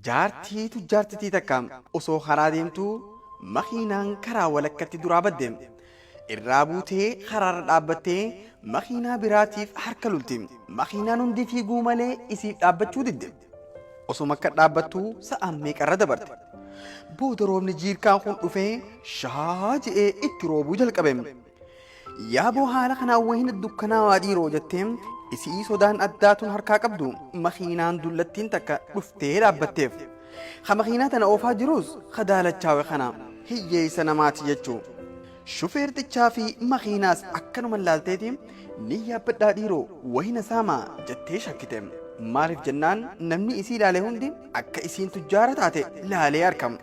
jaartiitu jaartitii takka osoo karaa deemtuu makiinaan karaa walakkatti duraa baddeem. Irraa buutee karaarra dhaabbattee makiinaa biraatiif harka lulti. Makiinaan hundi fiiguu malee isiif dhaabbachuu didde. Osoo akka dhaabbattuu sa'aan meeqarra dabarte. Booda roobni jiirkaan kun dhufee shaa je'ee itti roobuu jalqabe. Yaaboo haala kanaan wayina dukkanaawaa dhiiroo jettee isii sodaan addaatuun harkaa qabdu makiinaan dullattiin takka dhuftee dhaabbatteef. Ha makiinaa tana oofaa jirus kadaalachaawe kana hiyyeessa namaati jechuu. Shufeertichaa fi makiinaas akkanuma laalteeti ni yaabbadhaa dhiiroo wayina saamaa jettee shakkite. Maaliif jennaan namni isii ilaalee hundi akka isiin tujjaara taate laalee argama.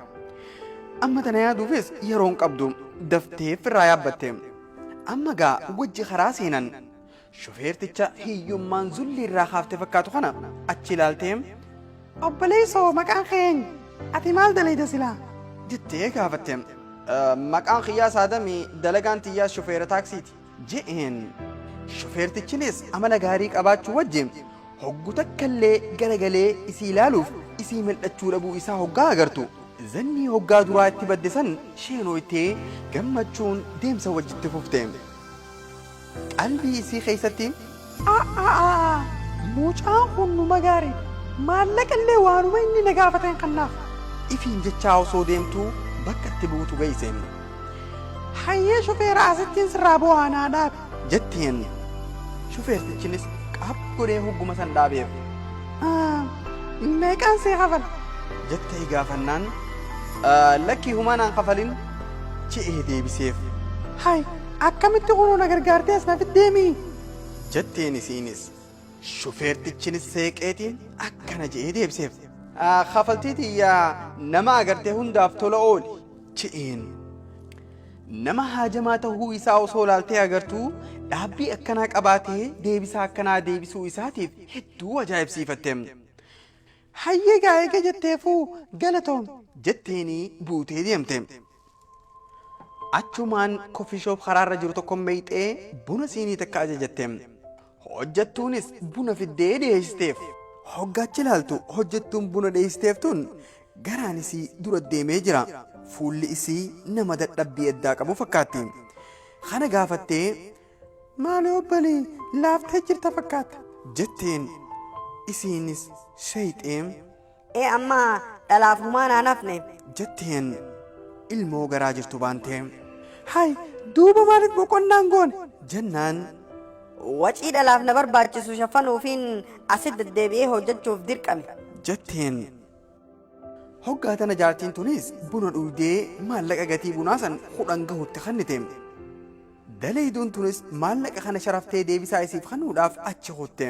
Amma tana yaaduufis yeroon qabdu daftee irraa yaabbatte. Amma gaa wajji karaa seenan shufeerticha hiyyummaan zulli irraa kaaftee fakkaatu kana achi ilaaltee obboleessoo maqaan keenya ati maal dalayda silaa jettee gaafatte. Maqaan kiyyaa saadamii dalagaan tiyyaa shufeera taaksiiti je'een. Shufeertichinis amala gaarii qabaachuu wajjin hoggu takkallee garagalee isii ilaaluuf isii mil'achuu dhabuu isaa hoggaa agartu. Zanni hoggaa duraa itti badde san sheenooytee gammachuun deemsa wajjitti fufte. Qalbii isii keessatti mucaan kun numa gaarii maallaqallee waanuma inni na gaafatan kannaaf ifiin jechaa osoo deemtuu bakka itti buutu geesse. Hayyee shufeera asittiin sirraa bu'aanaa dhaabe jetteen. Shufeertichinis qaab godhee hogguma san dhaabeef. Meeqaan see kafala jettee gaafannaan lakkii humanaan kafalin je'ee deebiseef. Hay akkamitti kunoo na gargaartee as nafitti deemii jetteen isiinis. Shufeertichinis seeqeetiin akkana je'ee deebiseef. Kafaltii tiyyaa nama agartee hundaaf tola ooli je'een. Nama haajamaa ta'uu isaa osoo laaltee agartuu dhaabbii akkanaa qabaatee deebisaa akkanaa deebisuu isaatiif hedduu ajaa'ibsiifatte. Hayyee gaa eega jetteefuu galatoom jetteenii buutee deemte. Achumaan koffishoop karaarra jiru tokko meeyxee buna siinii takka ajajatte. Hojjettuunis buna fiddee dhiyeessisteef. Hoggaachi ilaaltu hojjettuun buna dhiyeessiteef tun garaan isii dura deemee jira. Fuulli isii nama dadhabbii addaa qabu fakkaatti. Kana gaafattee maali obbalii laaftee jirta fakkaata jetteen. Isiinis shayxeen amma dhalaafumaa naan hafne jetteen ilmoo garaa jirtu baantee. Hay duuba maaliif boqonnaan goone jennaan. Wacii dhalaaf na barbaachisu shaffanuufiin asit deddeebi'ee hojjechuuf dirqame jetteen. Hoggaa tana jaartiin tunis buna dhugdee maallaqa gatii bunaa san 10 gahutti kennite. Dalayduun tunis maallaqa kana sharaftee deebisaa isiif kennuudhaaf achi kutte.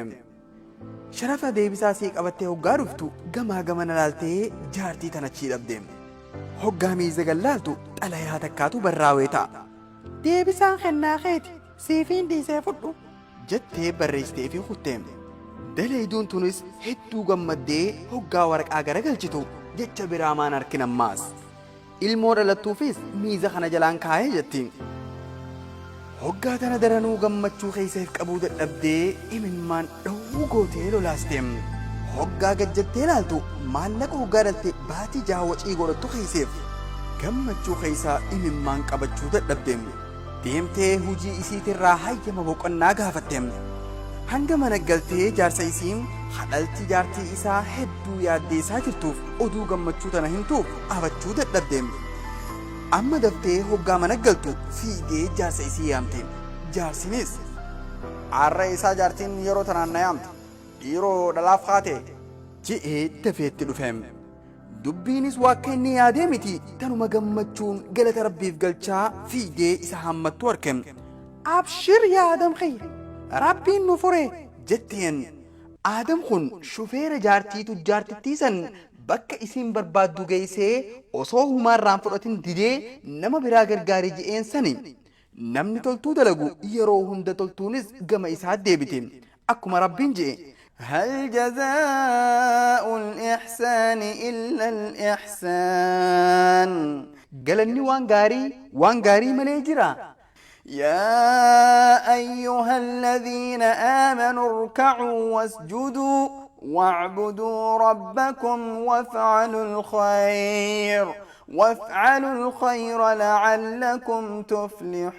Sharafa deebisaa isii qabattee hoggaa dhuftu gamaa gamana laaltee jaartii tanachii dhabde. Hoggaa miiza gallaaltu xalayaa takkaatu barraawee ta'a. Deebisaan kennaa keeti siifiin dhiisee fudhu jettee barreessitee fi kutte. Dalayduun tunis hedduu gammaddee hoggaa waraqaa garagalchitu jecha biraa maan harkin ammaas. Ilmoo dhalattuufis miiza kana jalaan kaa'ee jetti. Hoggaa tana daranuu gammachuu keessaaf qabuu dadhabdee imimmaan dhawuu gootee lolaaste. Hoggaa gajjattee ilaaltu maallaqa hoggaa dhalte baatii jaawwacii godhattu keessaaf gammachuu keessaa imimmaan qabachuu dadhabde. Deemtee hujii isiitirraa hayyama boqonnaa gaafatte. Hanga mana galtee jaarsa isiin hadhalti jaartii isaa hedduu yaaddeessaa jirtuuf oduu gammachuu tana himtuuf abachuu dadhabde. Amma daftee hoggaa mana galtu fiigee jaarsa isii yaamte. Jaarsinis arra isaa jaartiin yeroo tanaan na yaamte dhiiroo dhalaaf kaate je'ee dafeetti dhufe. Dubbiinis akka inni yaadee miti tanuma gammachuun galata rabbiif galchaa fiigee isa hammattu arge. Abshir yaa Adam khayya rabbiin nu fure jetteen. Adam kun shufeera jaartiitu jaartittii san bakka isiin barbaaddu geessee osoo humaarraan fudhatin didee nama biraa gargaarii je'een sani. Namni toltuu dalagu yeroo hunda toltuunis gama isaa deebite. Akkuma rabbiin je'e هل جزاء الإحسان إلا الإحسان قالني وان غاري مليجرا يا أيها الذين آمنوا اركعوا واسجدوا واعبدوا ربكم وافعلوا الخير لعلكم تفلحون.